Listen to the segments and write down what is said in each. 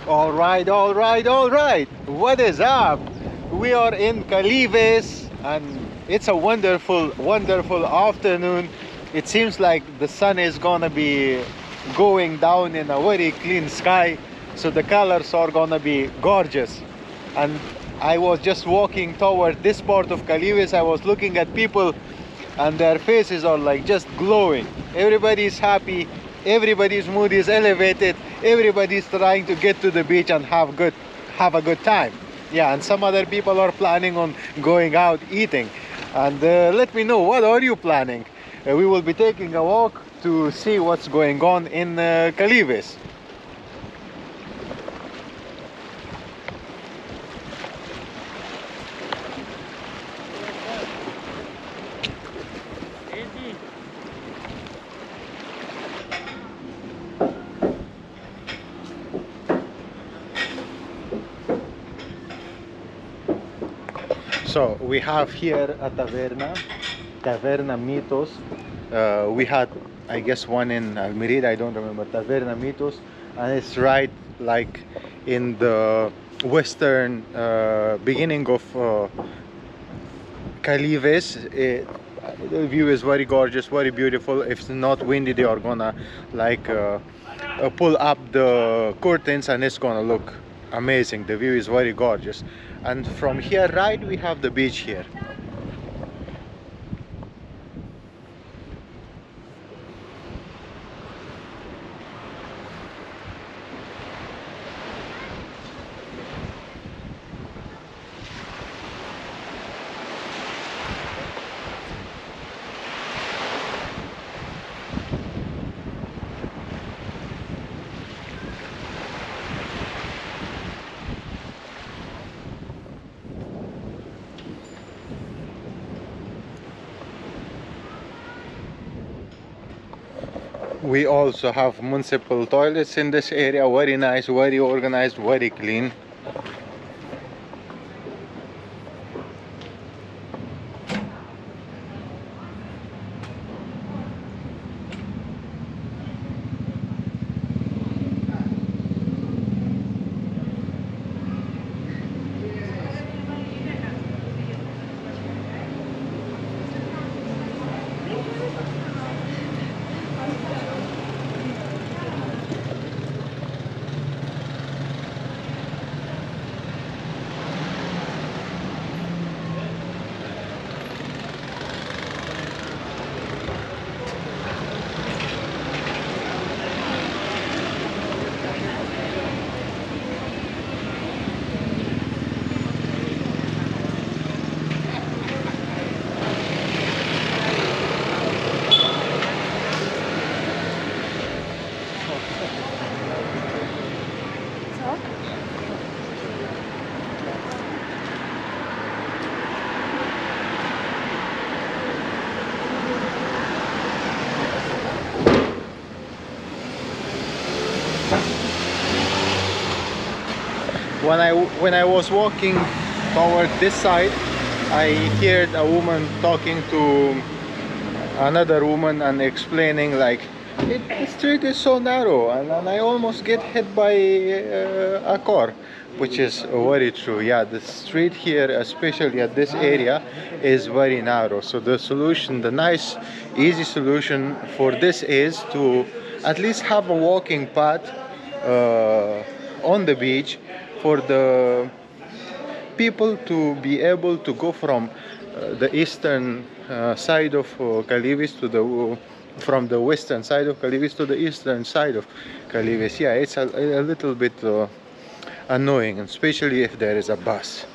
All right. What is up? We are in Kalives and it's a wonderful, wonderful afternoon. It seems like the sun is gonna be going down in a very clean sky, so the colors are gonna be gorgeous. And I was just walking toward this part of Kalives. I was looking at people and their faces are like just glowing. Everybody's happy, everybody's mood is elevated, everybody's trying to get to the beach and have a good time. Yeah, and some other people are planning on going out eating. And let me know, what are you planning? We will be taking a walk to see what's going on in Kalives. So we have here a Taverna Mitos. We had, I guess, one in Almeria, I don't remember, Taverna Mitos, and it's right like in the western beginning of Kalives. The view is very gorgeous, very beautiful. If it's not windy, they are gonna like pull up the curtains and it's gonna look amazing. The view is very gorgeous. And from here right we have the beach here. We also have municipal toilets in this area, very nice, very organized, very clean. When I was walking toward this side, I heard a woman talking to another woman and explaining like the street is so narrow and I almost get hit by a car, which is very true. Yeah, the street here, especially at this area, is very narrow. So the solution, the nice easy solution for this is to at least have a walking path on the beach for the people to be able to go from the eastern side of Kalives to the from the western side of Kalives to the eastern side of Kalives. Yeah, it's a little bit annoying, especially if there is a bus.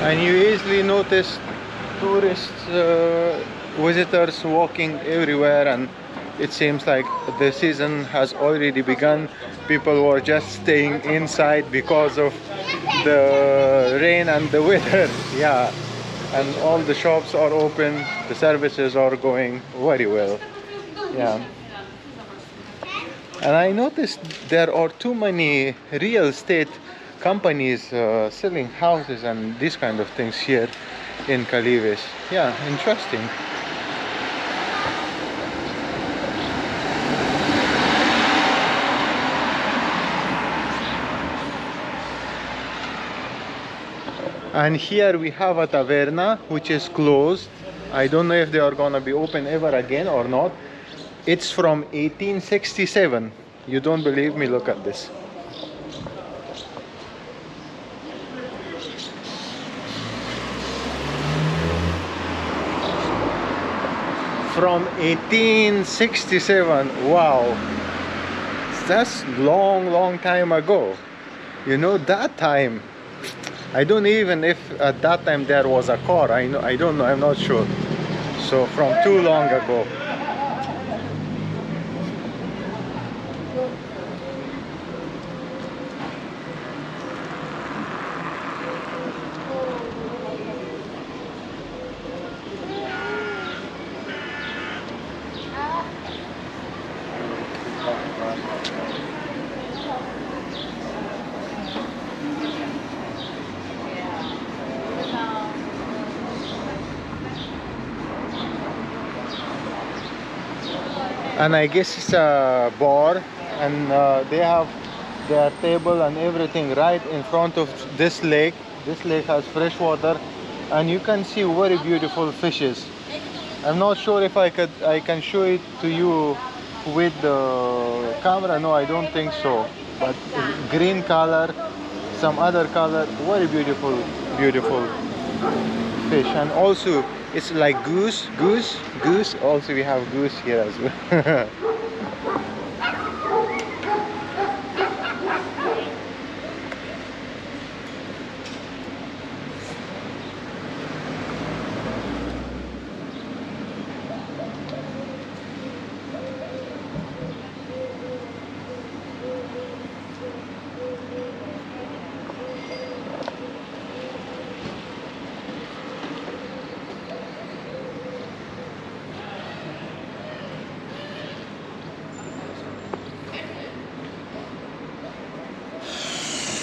And you easily notice tourists, visitors walking everywhere, and it seems like the season has already begun. People were just staying inside because of the rain and the weather. Yeah, and all the shops are open, the services are going very well. Yeah. And I noticed there are too many real estate companies selling houses and these kind of things here in Kalives. Yeah, interesting. And here we have a taverna which is closed. I don't know if they are gonna be open ever again or not. It's from 1867. You don't believe me? Look at this. From 1867. Wow, that's long time ago. You know, that time, I don't even if at that time there was a car. I don't know, I'm not sure. So from too long ago. And I guess it's a bar, and they have their table and everything right in front of this lake. This lake has fresh water, and you can see very beautiful fishes. I'm not sure if I can show it to you with the camera. No, I don't think so. But green color, some other color, very beautiful fish. And also it's like goose. Also we have goose here as well.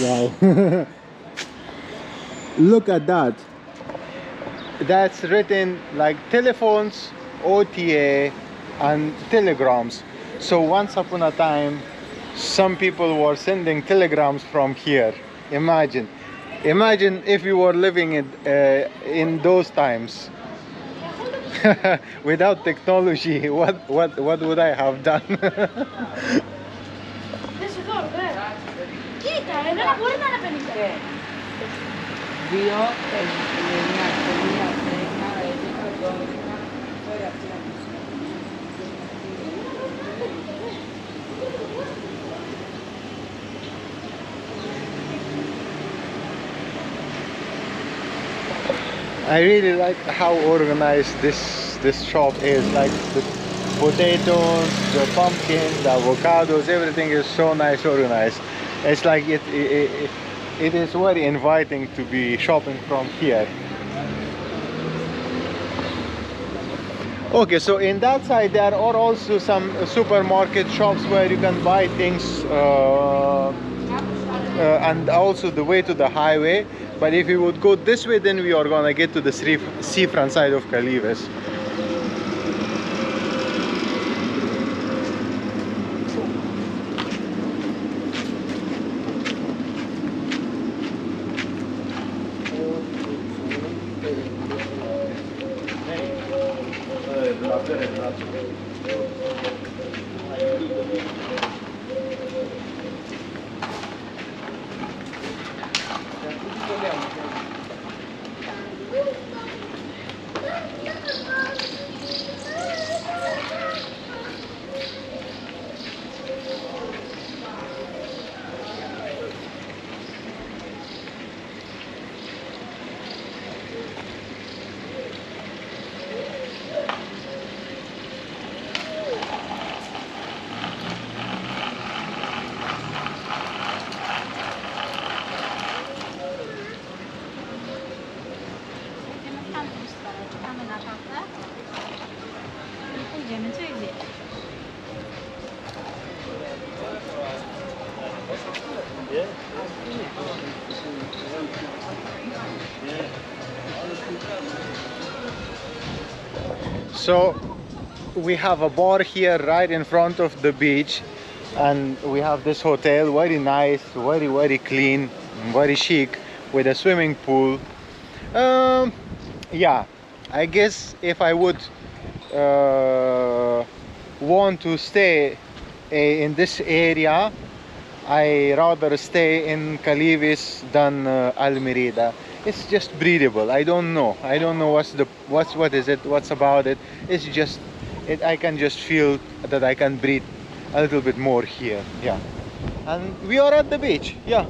Wow. Look at that. That's written like telephones, OTA, and telegrams. So once upon a time, some people were sending telegrams from here. Imagine if you were living in those times. Without technology, what would I have done? I really like how organized this shop is. Like the potatoes, the pumpkins, the avocados, everything is so nice organized. It's like it is very inviting to be shopping from here. Okay, so in that side there are also some supermarket shops where you can buy things, and also the way to the highway. But if you would go this way, then we are gonna get to the seafront side of Kalives. So we have a bar here right in front of the beach, and we have this hotel, very nice, very clean, very chic, with a swimming pool. Yeah, I guess if I would want to stay in this area, I rather stay in Kalives than Almerida. It's just breathable. I don't know what is it, what's about it. It's just I can just feel that I can breathe a little bit more here. Yeah, and we are at the beach. Yeah,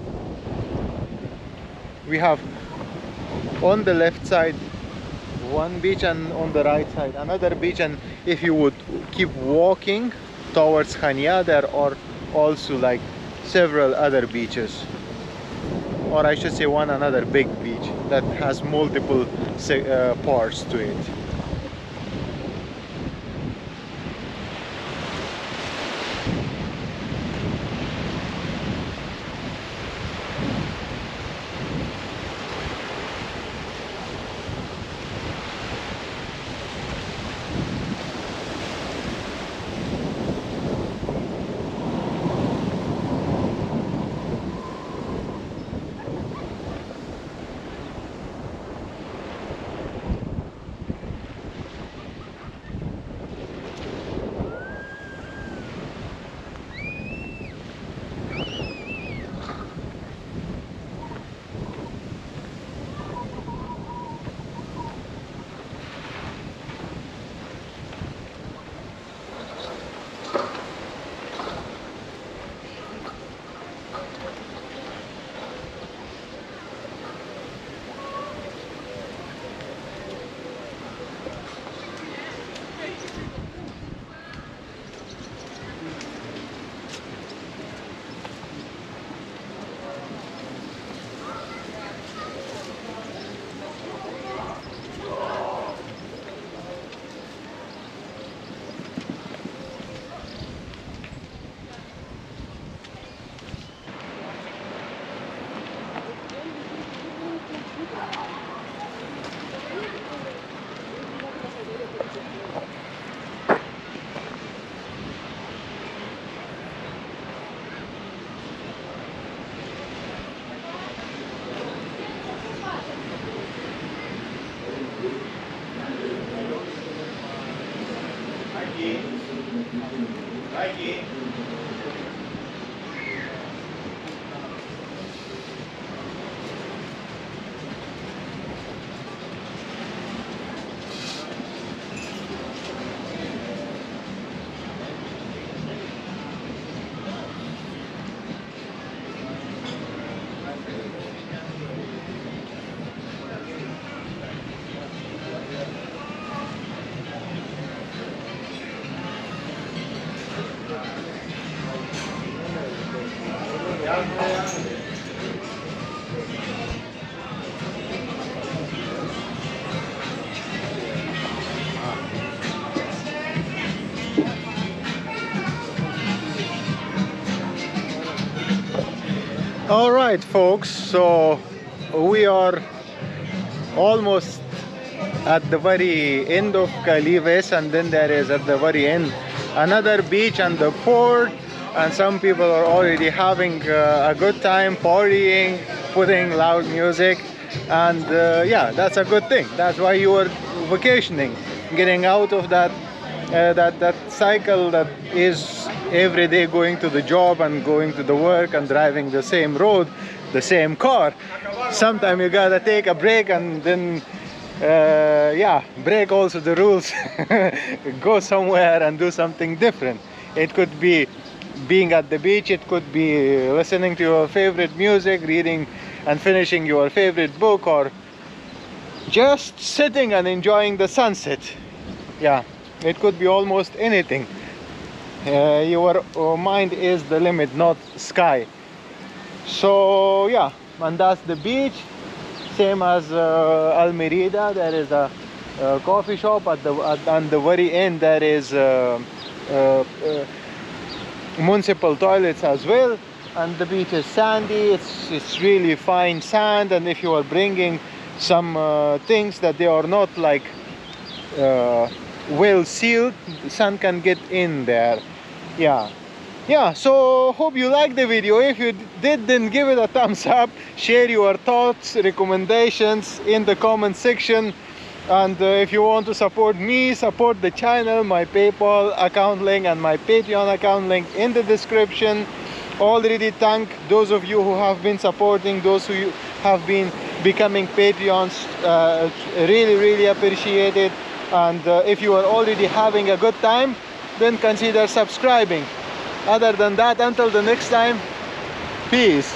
we have on the left side one beach, and on the right side another beach. And if you would keep walking towards Chania, there are also like several other beaches, or I should say one another big beach that has multiple parts to it. All right, folks, so we are almost at the very end of Kalives, and then there is at the very end another beach and the port, and some people are already having a good time partying, putting loud music, and yeah, that's a good thing. That's why you are vacationing, getting out of that that cycle that is every day going to the job and going to the work and driving the same road, the same car. Sometimes you gotta take a break and then yeah, break also the rules. Go somewhere and do something different. It could be being at the beach, it could be listening to your favorite music, reading and finishing your favorite book, or just sitting and enjoying the sunset. Yeah, it could be almost anything. Your mind is the limit, not sky. So yeah, and that's the beach. Same as Almerida, there is a coffee shop at the very end. There is municipal toilets as well, and the beach is sandy. It's really fine sand, and if you are bringing some things that they are not like well sealed, the sun can get in there. Yeah, so hope you liked the video. If you did, then give it a thumbs up, share your thoughts, recommendations in the comment section. And if you want to support me, support the channel, my PayPal account link and my Patreon account link in the description. Already thank those of you who have been supporting, those who have been becoming Patreons. Really appreciate it. And if you are already having a good time, then consider subscribing. Other than that, until the next time, peace.